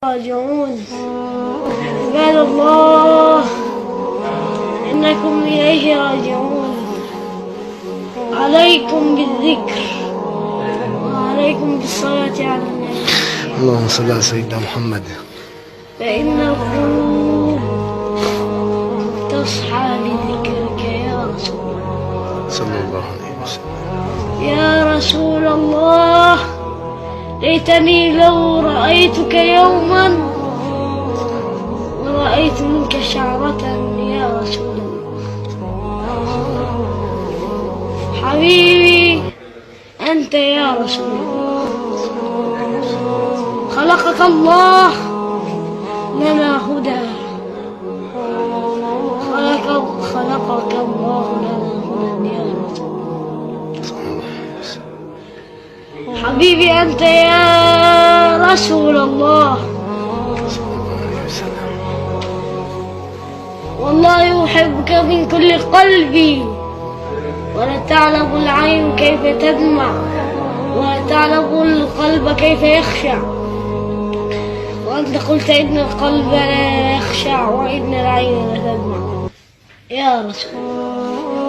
راجعون. عباد الله إنكم إليه راجعون. عليكم بالذكر وعليكم بالصلاة على النبي. اللهم صل على سيدنا محمد. فإن القلوب تصحى لذكرك يا رسول الله صلى الله عليه وسلم. يا رسول الله، ليتني لو رأيتك يوما ورأيت منك شعرة يا رسول الله. حبيبي أنت يا رسول الله، خلقك الله لنا هدى، خلقك الله لنا هدى يا رسول الله. حبيبي أنت يا رسول الله، والله أحبك من كل قلبي، ولا تعلم العين كيف تدمع، ولا تعلم القلب كيف يخشع، وأنت قلت إن القلب لا يخشع وإن العين لا تدمع يا رسول الله.